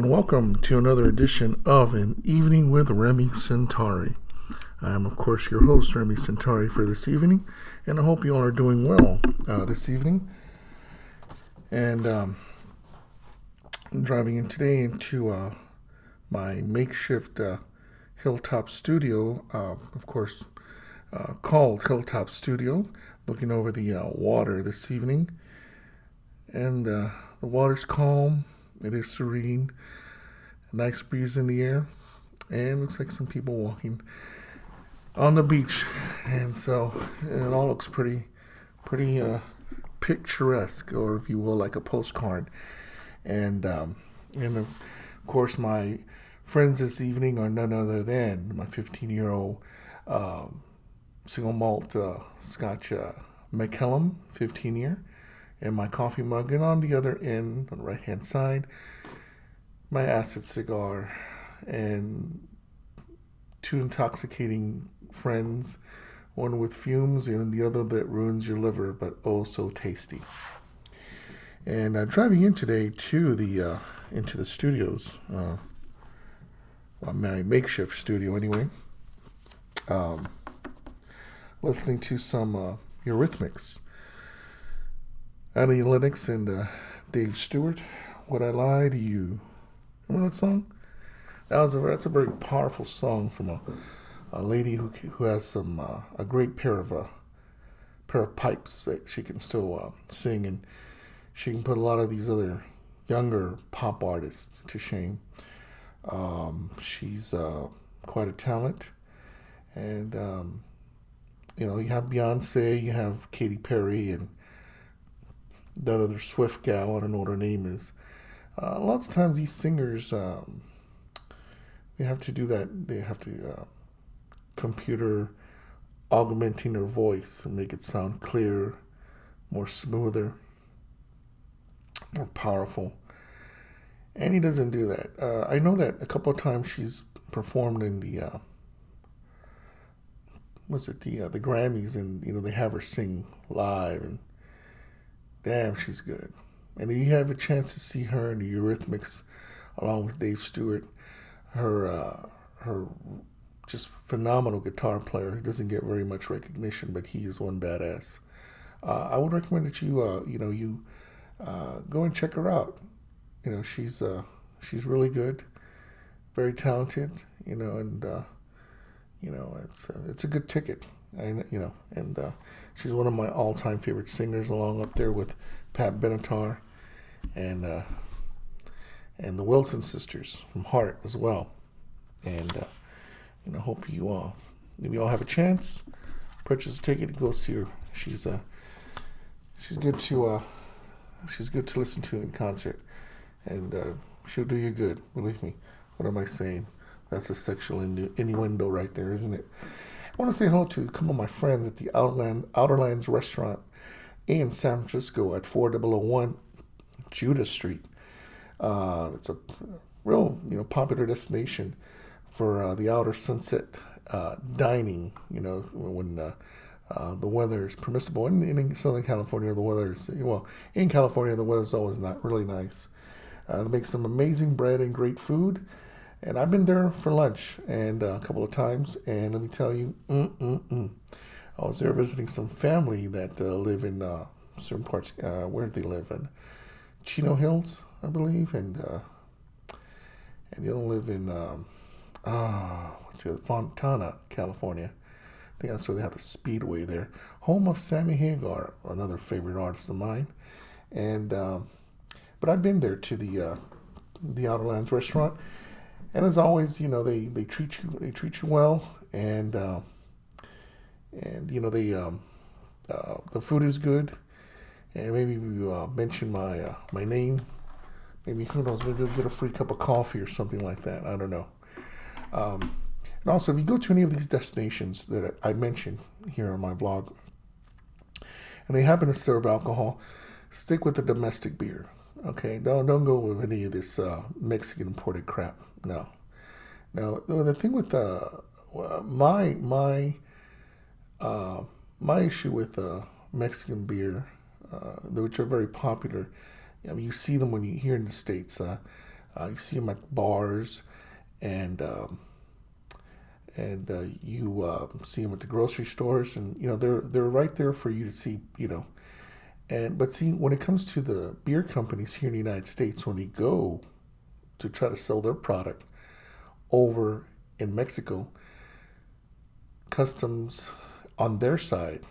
and welcome to another edition of An Evening with Remy Centauri. I am, of course, your host, Remy Centauri, for this evening, and I hope you all are doing well this evening. And I'm driving in today into my makeshift hilltop studio, of course, called Hilltop Studio, looking over the water this evening. And the water's calm. It is serene, a nice breeze in the air, and looks like some people walking on the beach. And so it all looks pretty picturesque, or if you will, like a postcard. And of course, my friends this evening are none other than my 15-year-old single malt Scotch Macallan 15-year. And my coffee mug, and on the other end, on the right-hand side, my acid cigar, and two intoxicating friends, one with fumes and the other that ruins your liver, but oh so tasty. And driving in today to the into the studios, my makeshift studio anyway, listening to some Eurythmics. Annie Lennox and Dave Stewart, Would I Lie to You? Remember that song? That's a very powerful song from a lady who has some a great pair of pipes that she can still sing, and she can put a lot of these other younger pop artists to shame. She's quite a talent, and you have Beyonce, you have Katy Perry, and that other Swift gal, I don't know what her name is. Lots of times these singers, they have to do that. They have to computer augmenting their voice and make it sound clearer, more smoother, more powerful. And he doesn't do that. I know that a couple of times she's performed in the the Grammys, and they have her sing live, and damn, she's good. And you have a chance to see her in the Eurythmics along with Dave Stewart. Her just phenomenal guitar player. He doesn't get very much recognition, but he is one badass. I would recommend that you go and check her out. She's really good, very talented. And it's a good ticket. She's one of my all-time favorite singers, along up there with Pat Benatar and the Wilson sisters from Heart as well. And hope you all have a chance, purchase a ticket and go see her. She's good to listen to in concert, and she'll do you good. Believe me. What am I saying? That's a sexual innuendo right there, isn't it? I want to say hello to a couple of my friends at the Outerlands restaurant in San Francisco at 4001 Judah Street. It's a real, popular destination for the outer sunset dining. When the weather is permissible. In Southern California, the weather is in California the weather is always not really nice. They make some amazing bread and great food. And I've been there for lunch and a couple of times, and let me tell you, I was there visiting some family that live in certain parts. Where do they live? In Chino Hills, I believe, and they all live in Fontana, California. I think that's where they have the Speedway there, home of Sammy Hagar, another favorite artist of mine. And but I've been there to the Outerlands restaurant. And as always, they treat you well, and the food is good. And maybe if you mention my name, maybe who knows, maybe you'll get a free cup of coffee or something like that. I don't know. And also, if you go to any of these destinations that I mentioned here on my blog, and they happen to serve alcohol, stick with the domestic beer. Okay, don't go with any of this Mexican imported crap. No. Now the thing with my issue with Mexican beer, which are very popular. You see them when you here in the States. You see them at bars, and you see them at the grocery stores, and they're right there for you to see. But see, when it comes to the beer companies here in the United States, when they go to try to sell their product over in Mexico, customs on their side,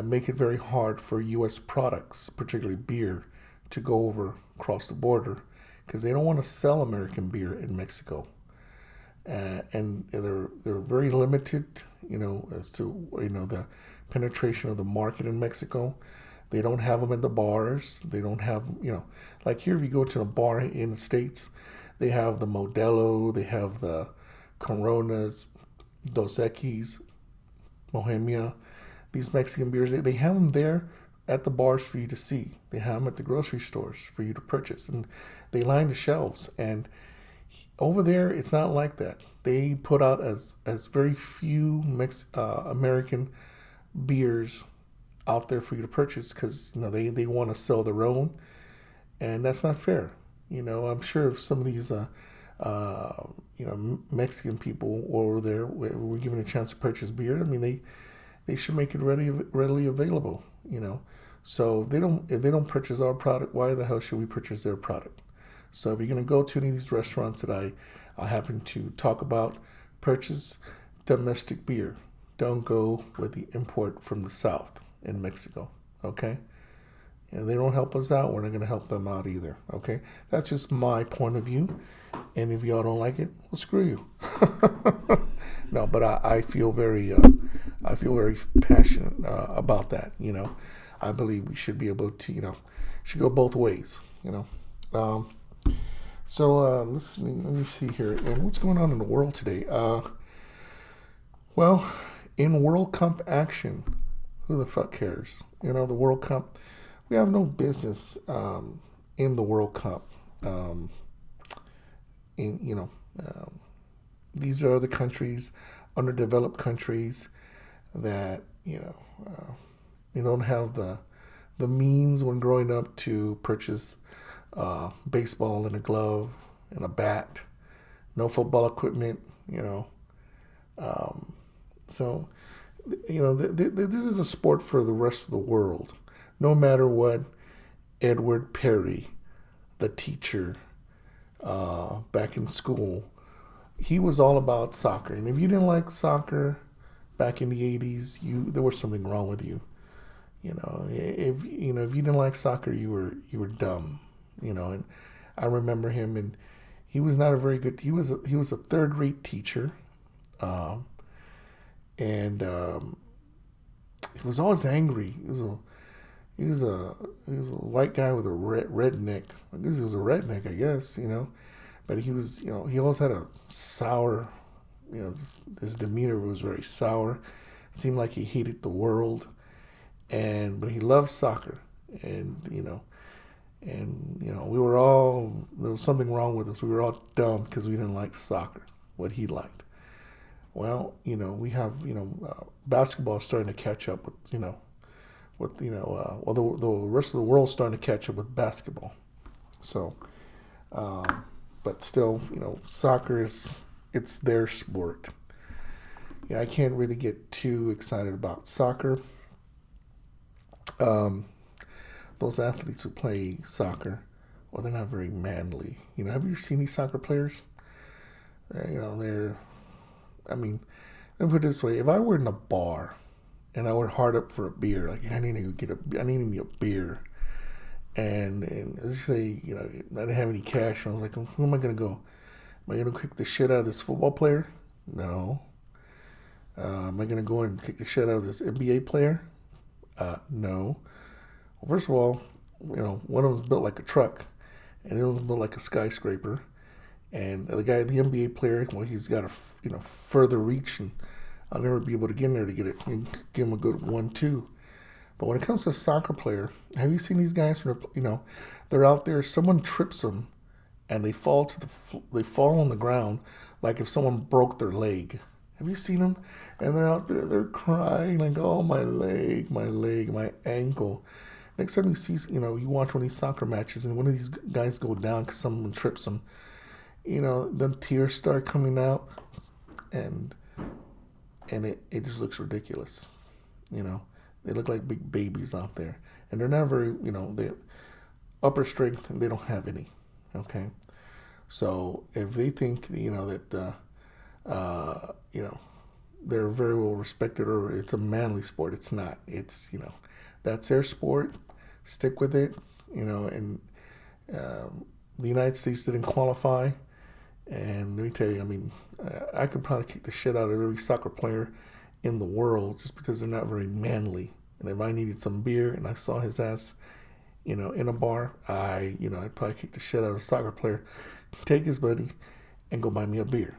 make it very hard for U.S. products, particularly beer, to go over across the border because they don't want to sell American beer in Mexico. And they're very limited, as to the penetration of the market in Mexico. They don't have them in the bars. They don't have, like here if you go to a bar in the States, they have the Modelo, they have the Coronas, Dos Equis, Bohemia. These Mexican beers, they have them there at the bars for you to see. They have them at the grocery stores for you to purchase, and they line the shelves. And over there, it's not like that. They put out as very few American beers out there for you to purchase because they want to sell their own, and that's not fair. I'm sure if some of these Mexican people over there were given a chance to purchase beer, I mean they should make it readily available. So if they don't purchase our product, why the hell should we purchase their product? So if you're going to go to any of these restaurants that I happen to talk about, purchase domestic beer. Don't go with the import from the South in Mexico, okay? And they don't help us out, we're not going to help them out either, okay? That's just my point of view. And if y'all don't like it, well, screw you. No, but I feel very passionate about that. I believe we should be able to, should go both ways. So let me see here. And what's going on in the world today? Well, in World Cup action, who the fuck cares? The World Cup. We have no business in the World Cup. These are the countries, underdeveloped countries, that they don't have the means when growing up to purchase baseball and a glove and a bat, no football equipment. So this is a sport for the rest of the world. No matter what Edward Perry, the teacher, back in school, he was all about soccer. And if you didn't like soccer back in the 80s, there was something wrong with you. If you didn't like soccer, you were dumb. And I remember him, and he was not a very good. He was a third-rate teacher, and he was always angry. He was a white guy with a red neck. I guess he was a redneck, I guess, But he was, he always had a sour, his demeanor was very sour. Seemed like he hated the world, but he loved soccer, and we were all, there was something wrong with us. We were all dumb because we didn't like soccer, what he liked. Well, we have, basketball starting to catch up with, the rest of the world's starting to catch up with basketball. So, but still, soccer it's their sport. I can't really get too excited about soccer. Those athletes who play soccer, well, they're not very manly. Have you seen these soccer players? Let me put it this way: if I were in a bar and I were hard up for a beer, like I need me a beer, and let's say I didn't have any cash, and I was like, who am I gonna go? Am I gonna kick the shit out of this football player? No. Am I gonna go and kick the shit out of this NBA player? No. Well, first of all, one of them's built like a truck, and the other one's built like a skyscraper. And the guy, the NBA player, well, he's got a further reach, and I'll never be able to get in there to get it. Give him a good 1-2. But when it comes to a soccer player, have you seen these guys? They're out there. Someone trips them, and they fall on the ground like if someone broke their leg. Have you seen them? And they're out there. They're crying like, "Oh, my leg, my ankle." Next time you see, you watch one of these soccer matches and one of these guys go down because someone trips him, then tears start coming out, and it just looks ridiculous. They look like big babies out there, and they're not very, they're upper strength, and they don't have any. Okay, so if they think, that, they're very well respected or it's a manly sport, it's not. It's, that's their sport. Stick with it. And the United States didn't qualify. And let me tell you, I could probably kick the shit out of every soccer player in the world just because they're not very manly. And if I needed some beer and I saw his ass, in a bar, I'd probably kick the shit out of a soccer player, take his buddy, and go buy me a beer.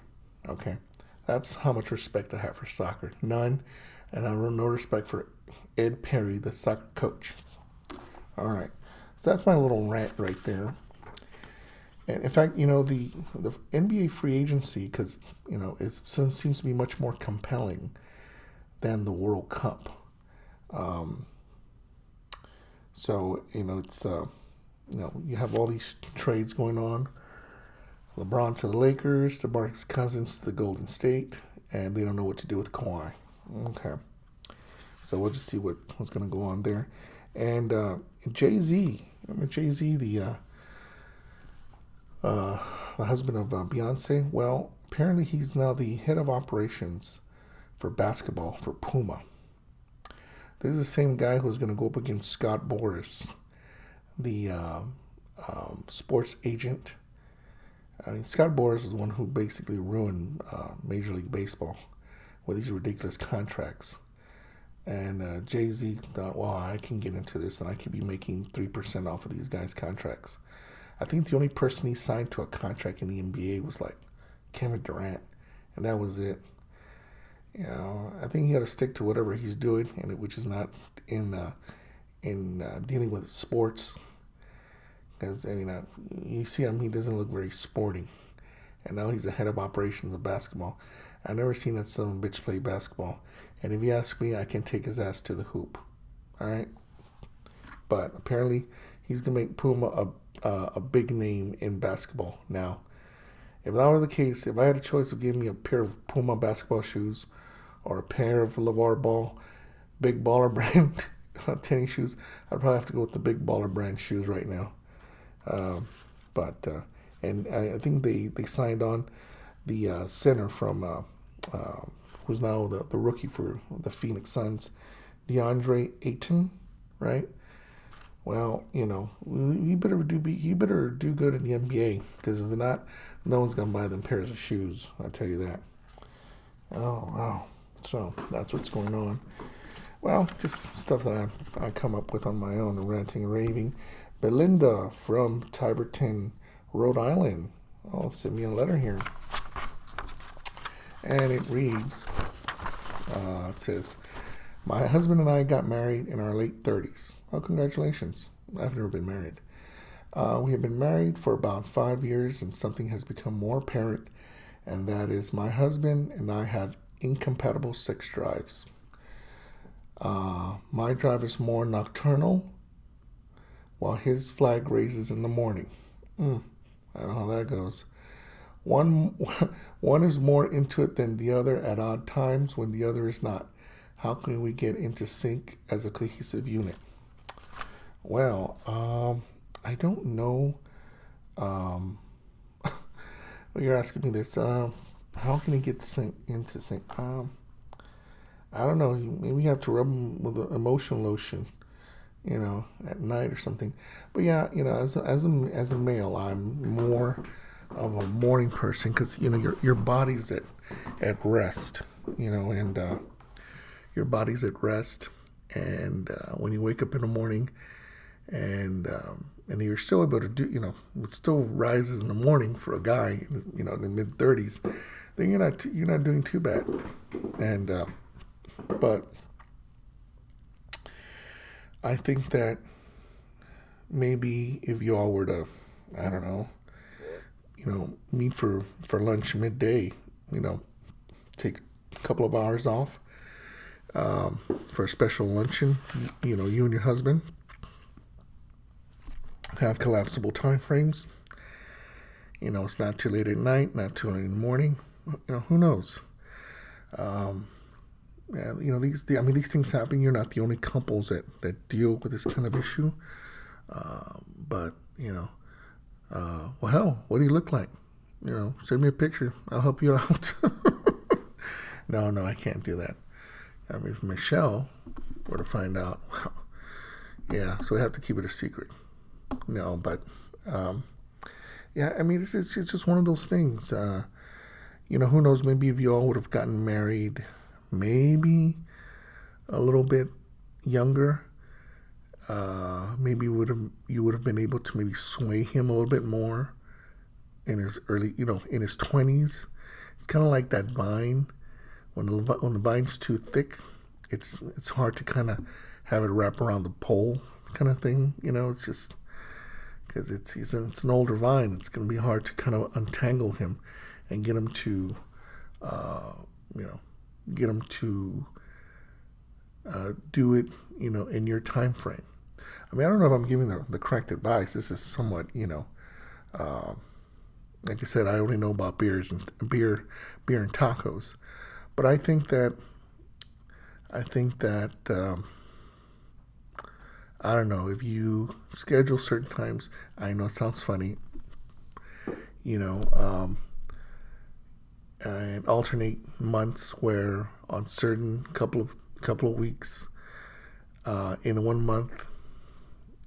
Okay? That's how much respect I have for soccer. None. And I have no respect for Ed Perry, the soccer coach. All right. So that's my little rant right there. And in fact, the NBA free agency, because, it seems to be much more compelling than the World Cup. So, it's, you have all these trades going on. LeBron to the Lakers, DeMarcus Cousins to the Golden State, and they don't know what to do with Kawhi. Okay. So we'll just see what's going to go on there. And Jay-Z, remember Jay-Z, the husband of Beyonce? Well, apparently he's now the head of operations for basketball for Puma. This is the same guy who's going to go up against Scott Boras, the sports agent. Scott Boras is the one who basically ruined Major League Baseball with these ridiculous contracts. And Jay-Z thought, well, I can get into this and I could be making 3% off of these guys' contracts. I think the only person he signed to a contract in the NBA was like Kevin Durant, and that was it. I think he had to stick to whatever he's doing, which is not in dealing with sports. Because, you see him, he doesn't look very sporting. And now he's the head of operations of basketball. I've never seen that son of a bitch play basketball. And if you ask me, I can take his ass to the hoop. All right? But apparently, he's going to make Puma a big name in basketball now. If that were the case, if I had a choice of giving me a pair of Puma basketball shoes or a pair of LeVar Ball Big Baller brand tennis shoes, I'd probably have to go with the Big Baller brand shoes right now. And I think they signed on the center from who's now the rookie for the Phoenix Suns, DeAndre Ayton, right? Well, you better do good in the NBA, because if not, no one's gonna buy them pairs of shoes. I tell you that. Oh wow! So that's what's going on. Well, just stuff that I come up with on my own, ranting and raving. Belinda from Tiverton, Rhode Island. Send me a letter here. And it reads, it says, my husband and I got married in our late 30s. Oh, congratulations. I've never been married. We have been married for about 5 years, and something has become more apparent, and that is my husband and I have incompatible sex drives. My drive is more nocturnal, while his flag raises in the morning. I don't know how that goes. One is more into it than the other at odd times when the other is not. How can we get into sync as a cohesive unit? Well, I don't know. You're asking me this. How can he get into sync? I don't know. Maybe you have to rub him with an emotion lotion, at night or something. But yeah, as a male, I'm more of a morning person, because your body's at rest, and your body's at rest, and when you wake up in the morning, and you're still able to do, it still rises in the morning for a guy, in the mid 30s, then you're not doing too bad, and but I think that maybe if you all were to, I don't know, meet for lunch midday, take a couple of hours off for a special luncheon, you and your husband, have collapsible time frames. It's not too late at night, not too late in the morning. Who knows? Yeah, these things happen. You're not the only couples that deal with this kind of issue. But well, hell, what do you look like? Send me a picture. I'll help you out. No, I can't do that. If Michelle were to find out, wow, yeah, so we have to keep it a secret. No, but yeah, it's just one of those things. Who knows? Maybe if you all would have gotten married, maybe a little bit younger, maybe you would have been able to maybe sway him a little bit more in his early, in his 20s. It's kind of like that vine. When the vine's too thick, it's hard to kind of have it wrap around the pole, kind of thing. It's just because it's an older vine. It's going to be hard to kind of untangle him and get him to, do it, in your time frame. I don't know if I'm giving the correct advice. This is somewhat, like I said, I only know about beer and tacos, but I think that I don't know, if you schedule certain times. I know it sounds funny, and alternate months where on certain couple of weeks, in 1 month,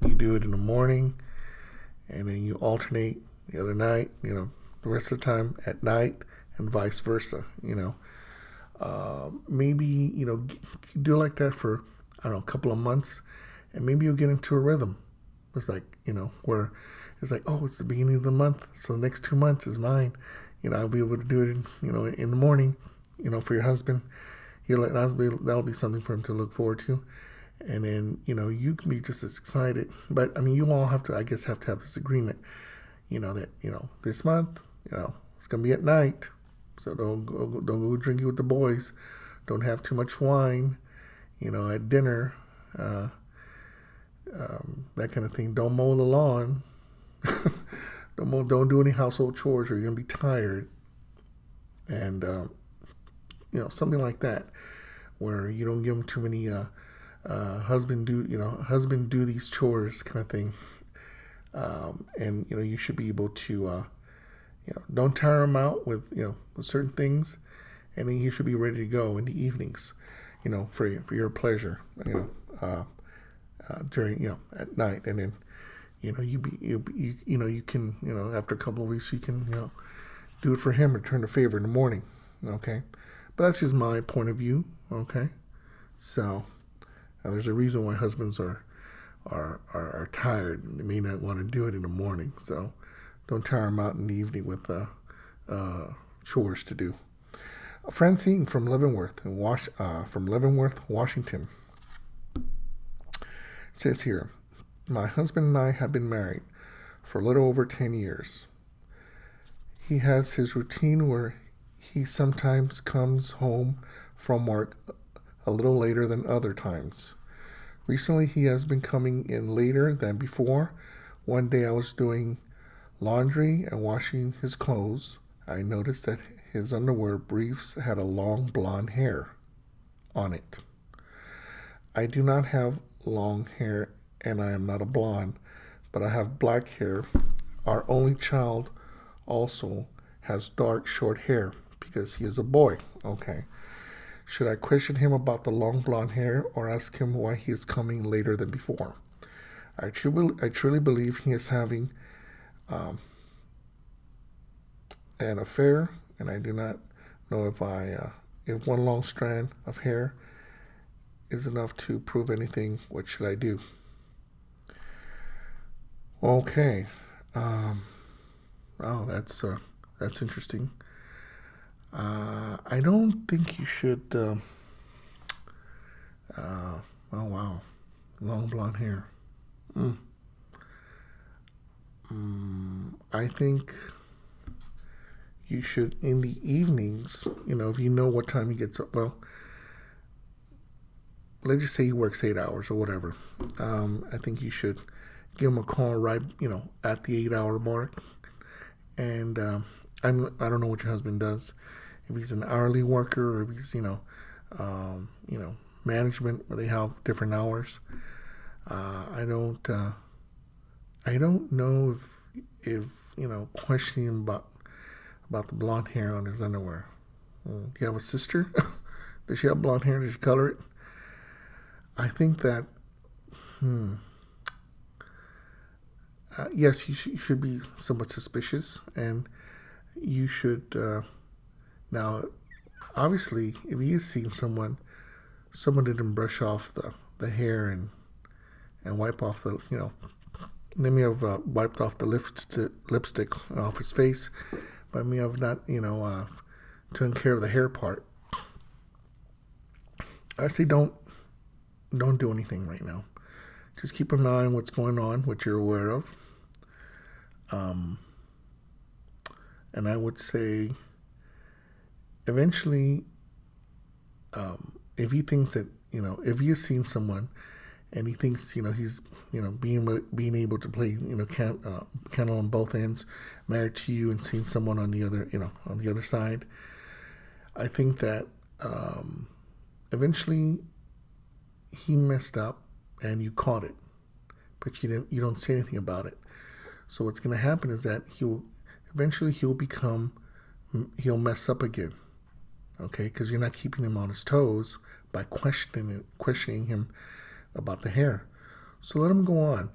you do it in the morning, and then you alternate the other night, the rest of the time at night, and vice versa. Maybe do it like that for, I don't know, a couple of months, and maybe you'll get into a rhythm. It's like, where it's like, oh, it's the beginning of the month, so the next 2 months is mine. I'll be able to do it in the morning, for your husband. That'll be something for him to look forward to. And then, you can be just as excited. But, you all have to have this agreement, that, this month, it's going to be at night. So don't go drinking with the boys. Don't have too much wine, at dinner, that kind of thing. Don't mow the lawn. Don't do any household chores, or you're going to be tired. And, something like that, where you don't give them too many, husband do these chores kind of thing. And, you should be able to, don't tire them out with certain things. And then you should be ready to go in the evenings, for your pleasure, during, at night. And then, you can, after a couple of weeks, you can, do it for him, return the favor in the morning. Okay. But that's just my point of view. Okay. So there's a reason why husbands are tired, and they may not want to do it in the morning. So don't tire them out in the evening with chores to do. Francine from Leavenworth, Washington, says here, my husband and I have been married for a little over 10 years. He has his routine where he sometimes comes home from work a little later than other times. Recently, he has been coming in later than before. One day I was doing laundry and washing his clothes. I noticed that his underwear briefs had a long blonde hair on it. I do not have long hair, and I am not a blonde, but I have black hair. Our only child also has dark, short hair because he is a boy. Okay. Should I question him about the long blonde hair, or ask him why he is coming later than before? I truly believe he is having an affair, and I do not know if one long strand of hair is enough to prove anything. What should I do? Okay. Oh, that's interesting. I don't think you should. Oh wow, long blonde hair. I think you should, in the evenings, if you know what time he gets up. Well, let's just say he works 8 hours or whatever. I think you should give him a call right, at the 8 hour mark. And I don't know what your husband does, if he's an hourly worker or if he's management where they have different hours. I don't know if questioning him about the blonde hair on his underwear. Do you have a sister? Does she have blonde hair? Does she color it? I think that yes, you should be somewhat suspicious, and you should now. Obviously, if he is seeing someone didn't brush off the hair and wipe off the they may have wiped off the lipstick off his face, but may have not taken care of the hair part. I say don't do anything right now. Just keep an eye on what's going on, what you're aware of. And I would say eventually, if he thinks that, if he has seen someone and he thinks, he's, being able to play, candle on both ends, married to you and seeing someone on the other side, I think that eventually he messed up and you caught it, but you don't say anything about it. So what's going to happen is that he'll mess up again, okay? Because you're not keeping him on his toes by questioning him about the hair. So let him go on.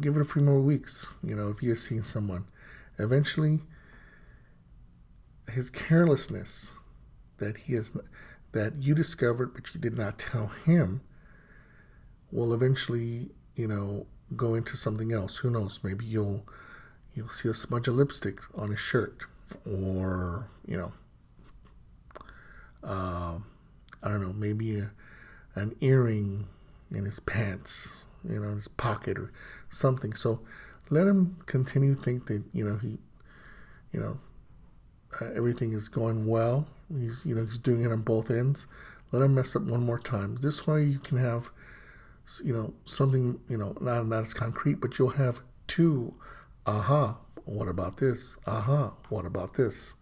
Give it a few more weeks. If he has seen someone, eventually his carelessness that you discovered but you did not tell him will eventually go into something else. Who knows? Maybe you'll see a smudge of lipstick on his shirt, or I don't know, maybe an earring in his pants, in his pocket or something. So let him continue to think that everything is going well. He's doing it on both ends. Let him mess up one more time. This way you can have something not as concrete, but you'll have two. What about this? What about this?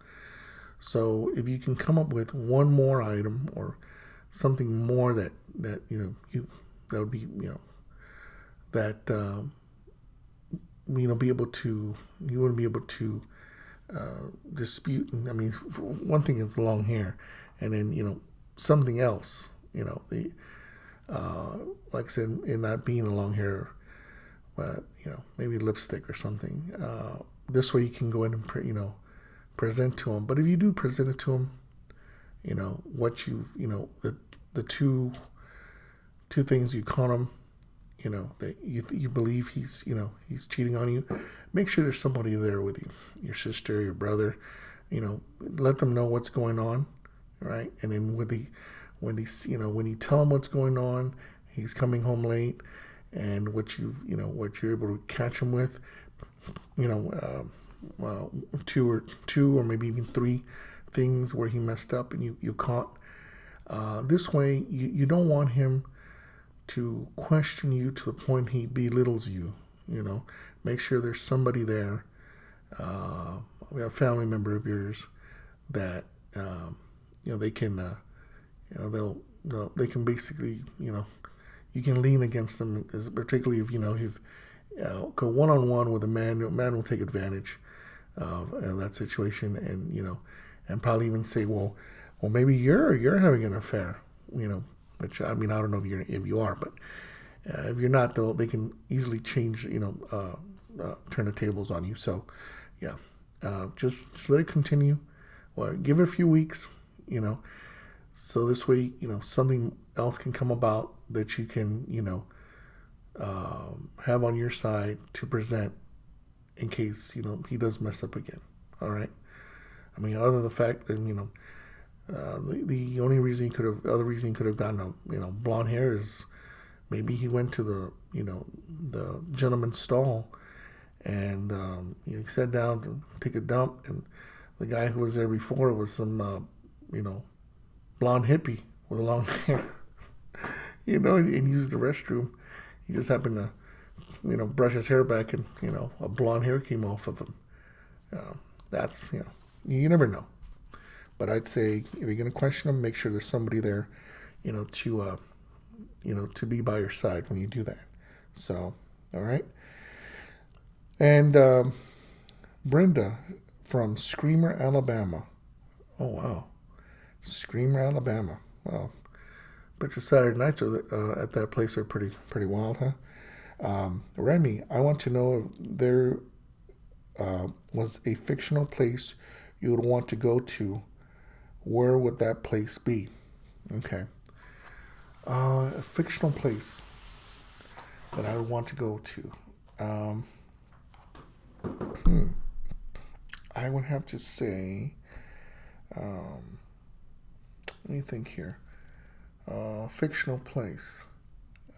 So if you can come up with one more item or something more that would be that be able to, you wouldn't be able to dispute. I mean, one thing is long hair, and then something else. Like I said, in not being a long hair, but maybe lipstick or something. This way you can go in and present to them. But if you do present it to them, what the two things you caught him, that you believe he's cheating on you, make sure there's somebody there with you, your sister, your brother, let them know what's going on, right? And then when you tell him what's going on, he's coming home late, and what you're able to catch him with, two or maybe even three things where he messed up and you caught. This way, you don't want him to question you to the point he belittles you. Make sure there's somebody there, a family member of yours that they can they can basically you can lean against them, particularly if you've go one-on-one with a man. A man will take advantage of that situation, and probably even say, well, maybe you're having an affair, which, I mean, I don't know if you are, but if you're not, though, they can easily change, turn the tables on you. So, yeah, just let it continue. Well, give it a few weeks, so this way, something else can come about that you can, have on your side to present in case, he does mess up again. All right. I mean, other than the fact that, the only reason he could have gotten blonde hair is maybe he went to the gentleman's stall and, he sat down to take a dump, and the guy who was there before was some, blonde hippie with long hair, and used the restroom, he just happened to, brush his hair back and, a blonde hair came off of him. That's, you never know. But I'd say if you're going to question him, make sure there's somebody there, to be by your side when you do that. So, all right. And Brenda from Screamer, Alabama. Oh, wow. Screamer, Alabama. Wow. Bet your Saturday nights at that place are pretty wild, huh? Remy, I want to know if there was a fictional place you would want to go to. Where would that place be? Okay. A fictional place that I would want to go to. I would have to say, let me think here. Fictional place.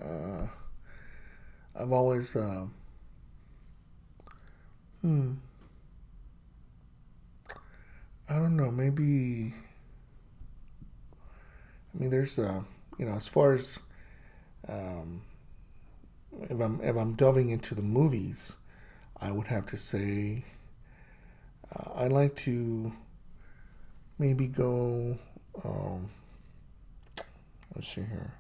I've always, I don't know, maybe, there's, as far as, if I'm delving into the movies, I would have to say, I'd like to maybe go, let's see here.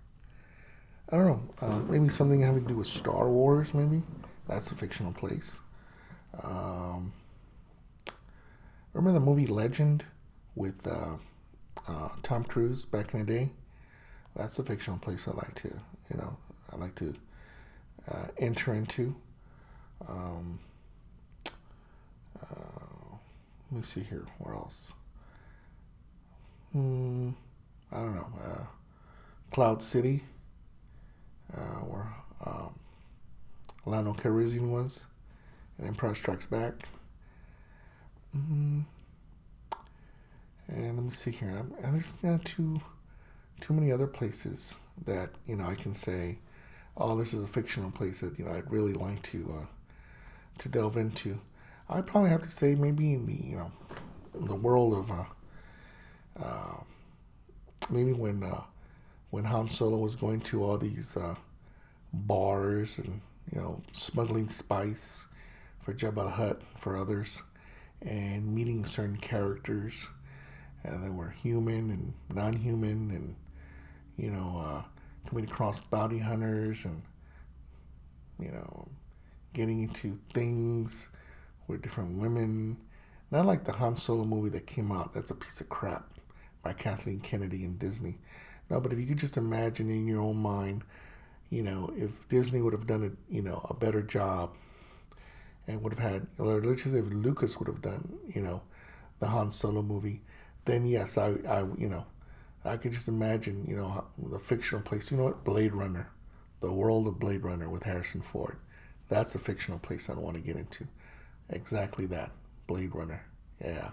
I don't know, maybe something having to do with Star Wars, maybe. That's a fictional place. Remember the movie Legend with Tom Cruise back in the day? That's a fictional place I like to, enter into. Let me see here. Where else? I don't know. Cloud City, where Lionel Calrissian was, and Empire Strikes Back. And let me see here. There's not too many other places that I can say, oh, this is a fictional place that I'd really like to delve into. I'd probably have to say maybe in the world of maybe when Han Solo was going to all these bars and smuggling spice for Jabba the Hutt, for others, and meeting certain characters that were human and non-human, and coming across bounty hunters, and getting into things with different women. Not like the Han Solo movie that came out. That's a piece of crap by Kathleen Kennedy and Disney. No, but if you could just imagine in your own mind, if Disney would have done a better job, and would have had, or let's just say if Lucas would have done, the Han Solo movie, then yes, I could just imagine, the fictional place. You know what? Blade Runner, the world of Blade Runner with Harrison Ford. That's a fictional place I'd want to get into. Exactly that, Blade Runner. Yeah.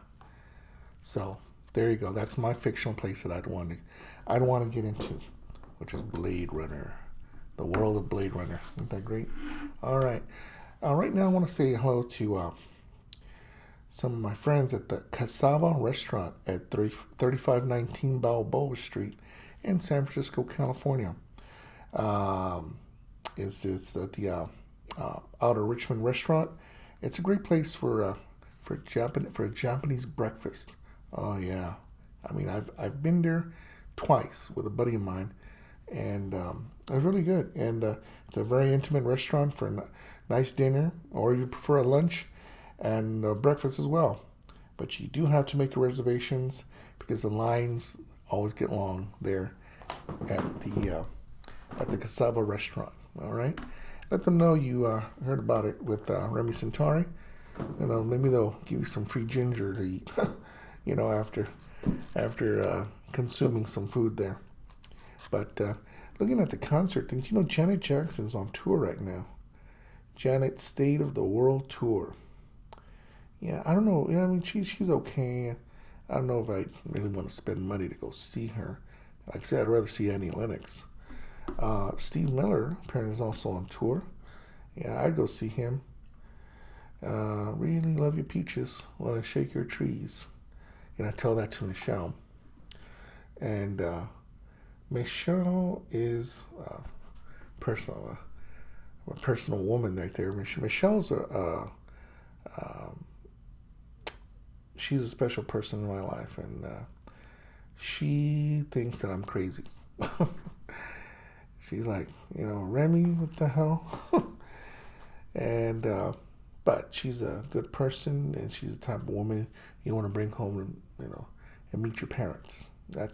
So there you go. That's my fictional place that I'd want to get into, which is Blade Runner, the world of Blade Runner. Isn't that great? All right. Right now I want to say hello to some of my friends at the Cassava Restaurant at 3519 Balboa Street in San Francisco, California. It's at the Outer Richmond Restaurant. It's a great place for a Japanese breakfast. Oh yeah, I've been there twice with a buddy of mine, and it was really good. And it's a very intimate restaurant for a nice dinner, or if you prefer a lunch and breakfast as well. But you do have to make your reservations because the lines always get long there at the Cassava Restaurant. All right, let them know you heard about it with Remy Centauri. Maybe they'll give you some free ginger to eat. After consuming some food there. But looking at the concert things, Janet Jackson's on tour right now. Janet State of the World Tour. Yeah, I don't know. She's okay. I don't know if I really want to spend money to go see her. Like I said, I'd rather see Annie Lennox. Steve Miller apparently is also on tour. Yeah, I'd go see him. Really love your peaches. Want to shake your trees. I tell that to Michelle. And Michelle is personal. a personal woman right there. Michelle's she's a special person in my life, and she thinks that I'm crazy. She's like, Remy, what the hell? And but she's a good person, and she's the type of woman you want to bring home and meet your parents. Now,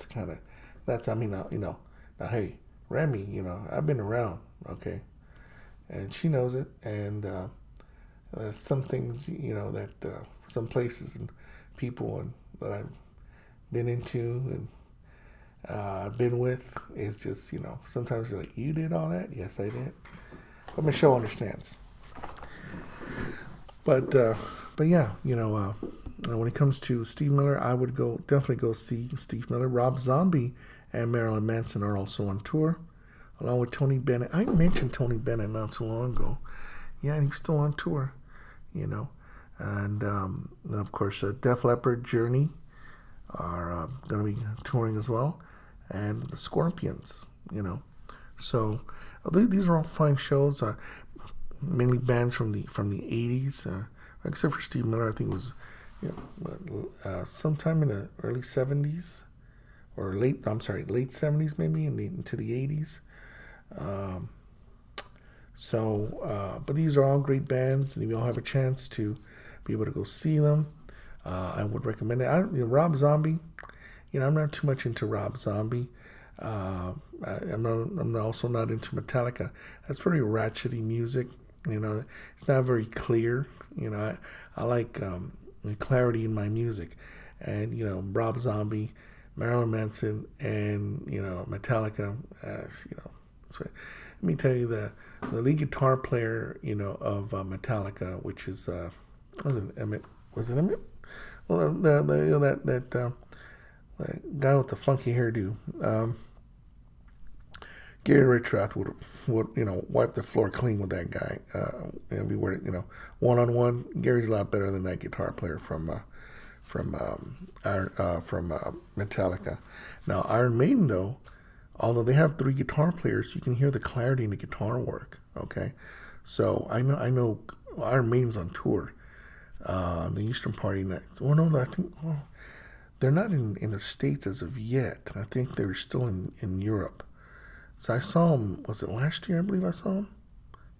hey, Remy, I've been around, okay, and she knows it, and some things, that some places and people that I've been into and I've been with, it's just, sometimes you're like, you did all that? Yes, I did. But Michelle understands. But yeah, when it comes to Steve Miller, I would definitely go see Steve Miller. Rob Zombie and Marilyn Manson are also on tour, along with Tony Bennett. I mentioned Tony Bennett not too long ago. Yeah, and he's still on tour, And of course, Def Leppard, Journey are going to be touring as well, and the Scorpions, So these are all fine shows. Mainly bands from the 80s, except for Steve Miller. I think it was sometime in the early 70s or late 70s maybe into the 80s. But these are all great bands, and if you all have a chance to be able to go see them, I would recommend it. Rob Zombie, I'm not too much into Rob Zombie. I'm also not into Metallica. That's very ratchety music. It's not very clear. I like clarity in my music, and Rob Zombie, Marilyn Manson, and Metallica. So let me tell you the lead guitar player of Metallica, which is was it Emmett? Was it Emmett? Well, that guy with the funky hairdo. Gary Richrath would wipe the floor clean with that guy. If we were one-on-one, Gary's a lot better than that guitar player from Metallica. Now Iron Maiden, though, although they have 3 guitar players, you can hear the clarity in the guitar work. Okay, so I know Iron Maiden's on tour, the Eastern Party next. Oh no, I think they're not in the States as of yet. I think they're still in Europe. So I saw them, was it last year, I believe I saw them?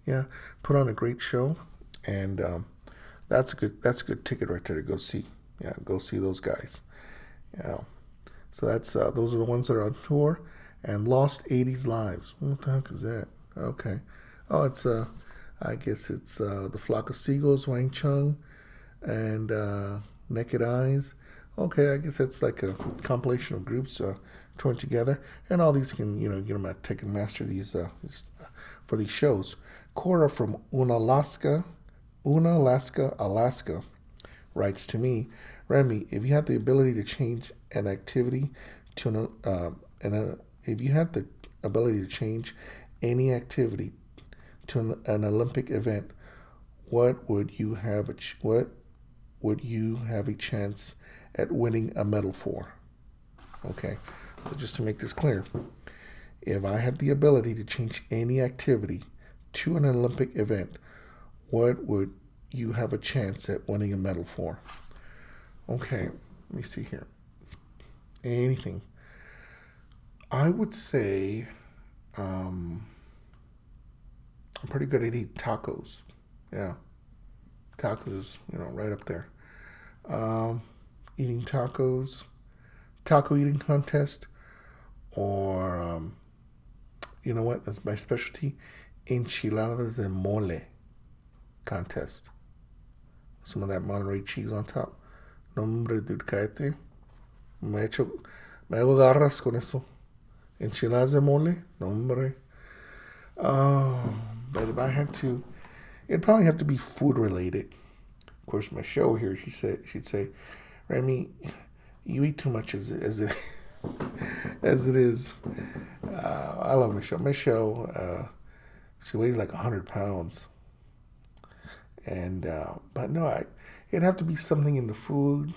Yeah, put on a great show, and that's a good ticket right there to go see. Yeah, go see those guys. Yeah, so that's those are the ones that are on tour, and Lost 80s Lives. What the heck is that? Okay, oh, it's I guess it's the Flock of Seagulls, Wang Chung, and Naked Eyes. Okay, I guess that's like a compilation of groups touring together, and all these can get them at Ticketmaster for these shows. Cora from Unalaska, Alaska, writes to me, Remy, if you had the ability to change an activity to if you had the ability to change any activity to an Olympic event, what would you have a chance at winning a medal for? Okay, so just to make this clear, if I had the ability to change any activity to an Olympic event, what would you have a chance at winning a medal for? Okay, let me see here. Anything. I would say I'm pretty good at eating tacos. Yeah, tacos is right up there. Eating tacos, taco eating contest, or you know what? That's my specialty. Enchiladas de mole contest. Some of that Monterey cheese on top. No, hombre, dude, cállate. Me hago garras con eso. Enchiladas de mole. No, hombre. But if I had to, it'd probably have to be food related. Of course, my show here, she'd say, Remy, you eat too much as it as it is. I love Michelle. Michelle, she weighs like 100 pounds. And but no, it'd have to be something in the food,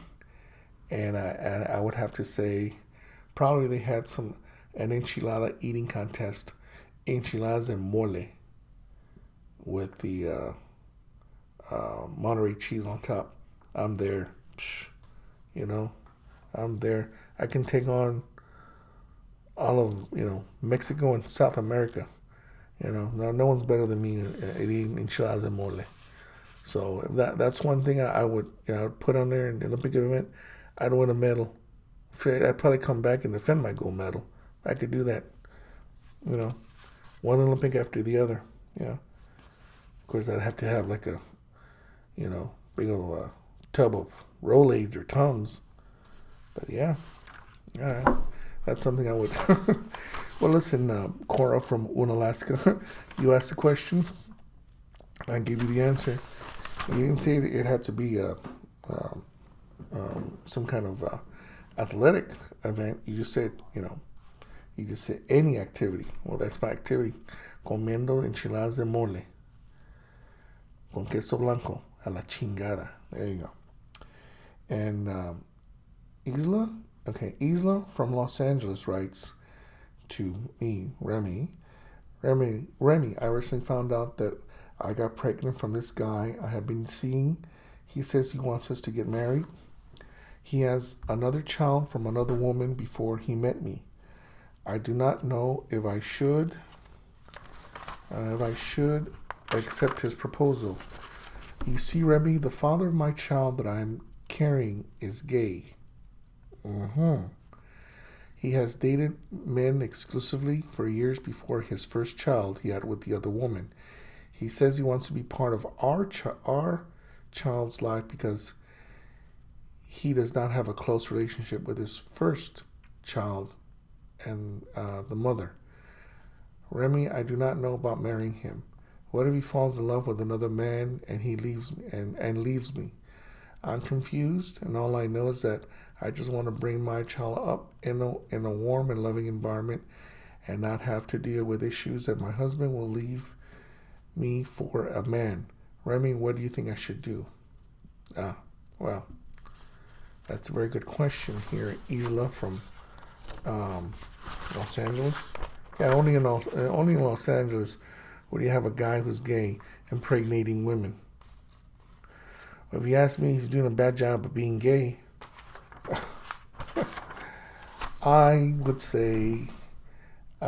and I would have to say probably they had an enchilada eating contest, enchiladas and mole. with the Monterey cheese on top. I'm there. You know, I'm there. I can take on all of Mexico and South America. No one's better than me at eating enchiladas and mole. So if that's one thing I would I would put on there in the Olympic event. I'd win a medal. I'd probably come back and defend my gold medal. I could do that. One Olympic after the other. Yeah. Of course, I'd have to have like a big old tub of Rolaids or Tums. But yeah, all right. That's something I would. Well, listen, Cora from Unalaska, you asked the question. I gave you the answer. You didn't say it had to be some kind of athletic event. You just said, any activity. Well, that's my activity. Comiendo enchiladas de mole. Con queso blanco. A la chingada. There you go. And Isla from Los Angeles writes to me, Remy, I recently found out that I got pregnant from this guy I have been seeing. He says he wants us to get married. He has another child from another woman before he met me. I do not know if I should accept his proposal. You see, Remy, the father of my child that I am carrying is gay. He has dated men exclusively for years before his first child he had with the other woman. He says he wants to be part of our child's life because he does not have a close relationship with his first child and the mother. Remy, I do not know about marrying him. What if he falls in love with another man and he leaves me? I'm confused, and all I know is that I just want to bring my child up in a warm and loving environment and not have to deal with issues that my husband will leave me for a man. Remy, what do you think I should do? Well, that's a very good question here. Isla from Los Angeles. Yeah, only in Los Angeles would you have a guy who's gay impregnating women. If you ask me, he's doing a bad job of being gay. I would say, he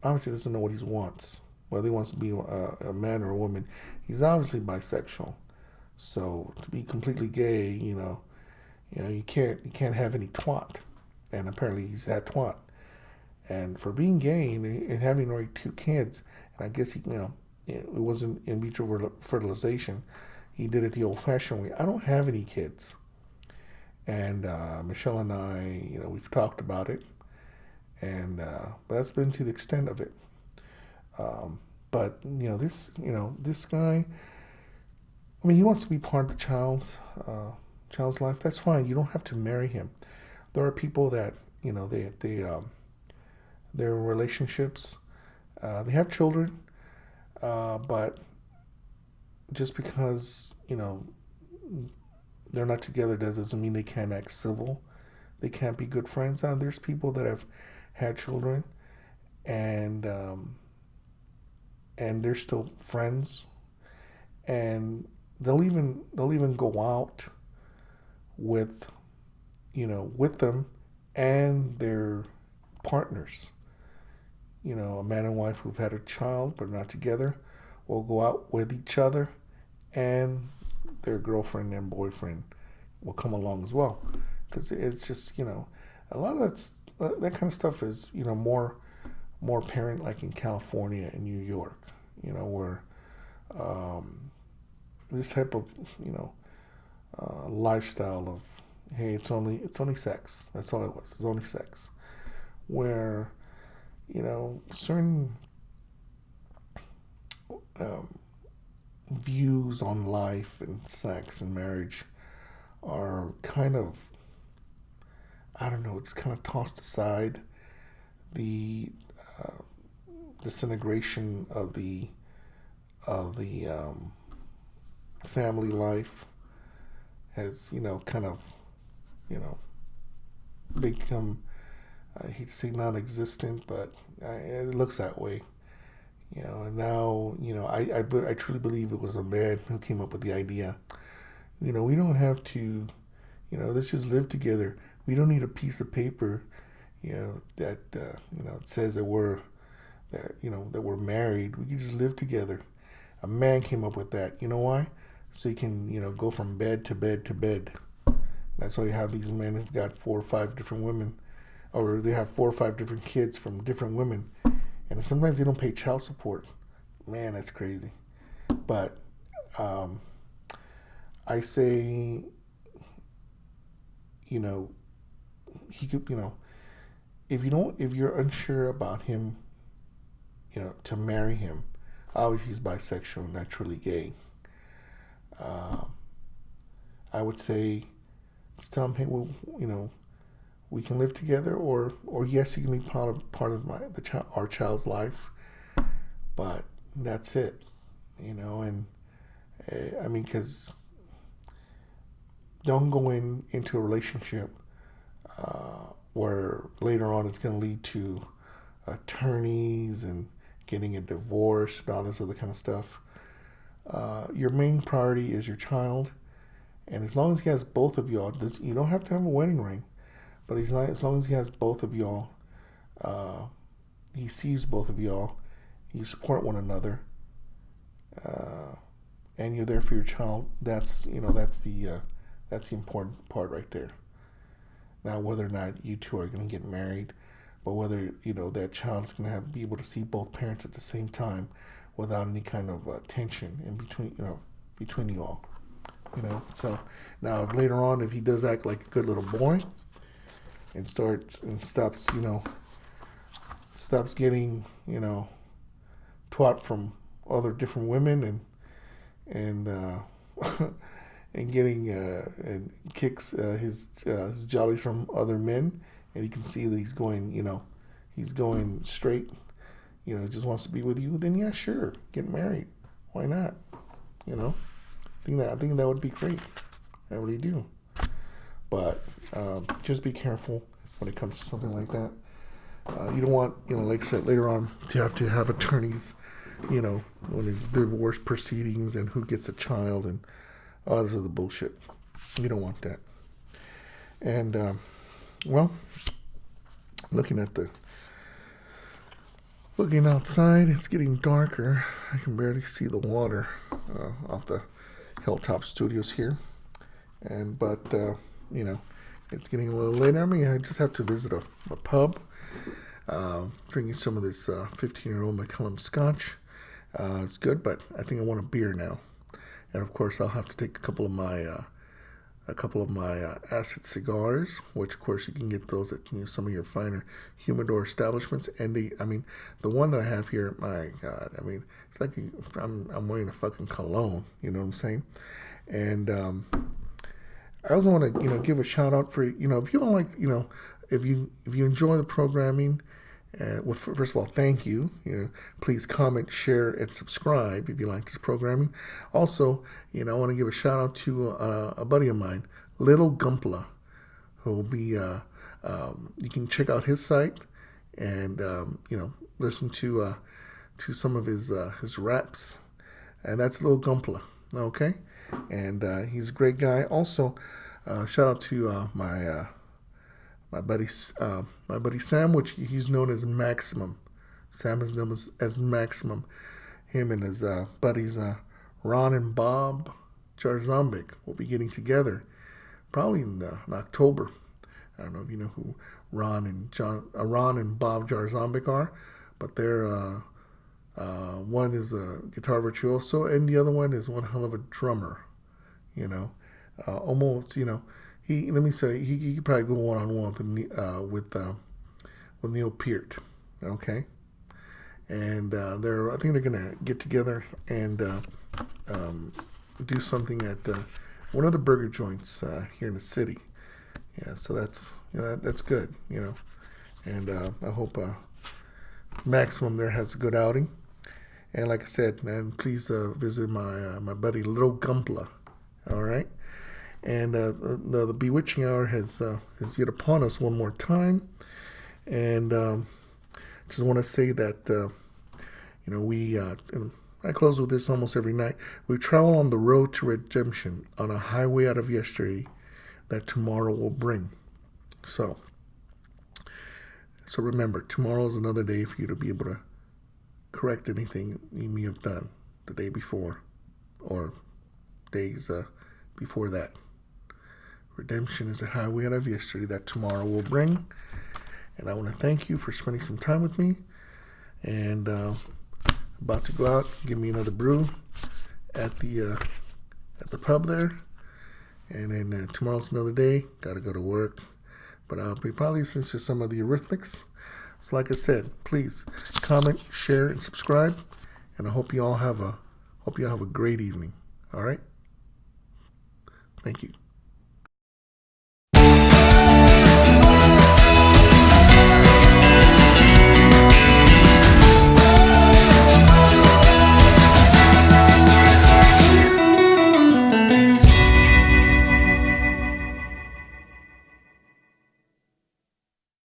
obviously doesn't know what he wants, whether he wants to be a man or a woman. He's obviously bisexual. So to be completely gay, you can't have any twat, and apparently he's had twat. And for being gay and having already 2 kids, and I guess it wasn't in vitro fertilization. He did it the old-fashioned way. I don't have any kids, and Michelle and I, we've talked about it, and that's been to the extent of it. But this guy, he wants to be part of the child's life. That's fine. You don't have to marry him. There are people that they're in relationships, they have children. But just because, they're not together doesn't mean they can't act civil. They can't be good friends. There's people that have had children and they're still friends, and they'll even go out with them and their partners. A man and wife who've had a child but not together will go out with each other, and their girlfriend and boyfriend will come along as well. Because it's just, a lot of that kind of stuff is, more apparent like in California and New York, where this type of, lifestyle of, hey, it's only sex. That's all it was. It's only sex. Where certain views on life and sex and marriage are kind of, it's kind of tossed aside. The disintegration of the family life has, kind of, become, I hate to say non-existent, but it looks that way. And now, I truly believe it was a man who came up with the idea. We don't have to, let's just live together. We don't need a piece of paper, that, it says that we're married. We can just live together. A man came up with that. You know why? So you can, go from bed to bed to bed. That's why you have these men who've got 4 or 5 different women, or they have 4 or 5 different kids from different women. And sometimes they don't pay child support. Man, that's crazy. But I say, he could, if you're unsure about him, to marry him, obviously he's bisexual, not truly gay. I would say, just tell him, hey, well, we can live together, or yes, he can be part of our child's life, but that's it, and because don't go into a relationship where later on it's going to lead to attorneys and getting a divorce and all this other kind of stuff. Your main priority is your child, and as long as he has both of y'all, you don't have to have a wedding ring, but as long as he has both of y'all, he sees both of y'all, you support one another, and you're there for your child. That's the important part right there. Now, whether or not you two are going to get married, but whether that child's going to be able to see both parents at the same time without any kind of tension in between you all. So now if later on, if he does act like a good little boy and stops getting twat from other different women and and getting and kicks his jollies from other men, and you can see that he's going straight, just wants to be with you, then yeah, sure, get married. Why not? I think that would be great. I really do. But just be careful when it comes to something like that. You don't want, like I said, later on to have attorneys, when there's divorce proceedings and who gets a child and all this other bullshit. You don't want that. And looking outside, it's getting darker. I can barely see the water off the Hilltop Studios here, but it's getting a little later. I just have to visit a pub, drinking some of this 15-year-old Macallan Scotch. It's good, but I think I want a beer now, and of course I'll have to take a couple of my acid cigars, which of course you can get those at some of your finer humidor establishments. And the one that I have here, my God, it's like I'm wearing a fucking cologne. You know what I'm saying? And I also want to give a shout out for if you don't like if you enjoy the programming. Well, first of all, thank you. Please comment, share, and subscribe if you like this programming. Also, I want to give a shout out to a buddy of mine, Little Gumpla, who will be. You can check out his site and listen to some of his raps, and that's Little Gumpla. Okay, and he's a great guy. Also, shout out to my buddy Sam, which he's known as Maximum. Sam is known as Maximum. Him and his buddies Ron and Bob Jarzombic will be getting together probably in October. I don't know if you know who Ron and Bob Jarzombic are, but they're one is a guitar virtuoso and the other one is one hell of a drummer. Almost He could probably go one-on-one with Neil Peart, okay? And I think they're gonna get together and do something at one of the burger joints here in the city. Yeah, so that's good, And I hope Maximum there has a good outing. And like I said, man, please visit my buddy Little Gumpla. All right. And the bewitching hour has yet upon us one more time. And Just want to say that, and I close with this almost every night. We travel on the road to redemption on a highway out of yesterday that tomorrow will bring. So remember, tomorrow is another day for you to be able to correct anything you may have done the day before or days before that. Redemption is a highway out of yesterday that tomorrow will bring. And I want to thank you for spending some time with me. And about to go out, give me another brew at the pub there. And then tomorrow's another day. Got to go to work. But I'll be probably listening to some of the Eurythmics. So like I said, please comment, share, and subscribe. And I hope you all have a great evening. All right? Thank you.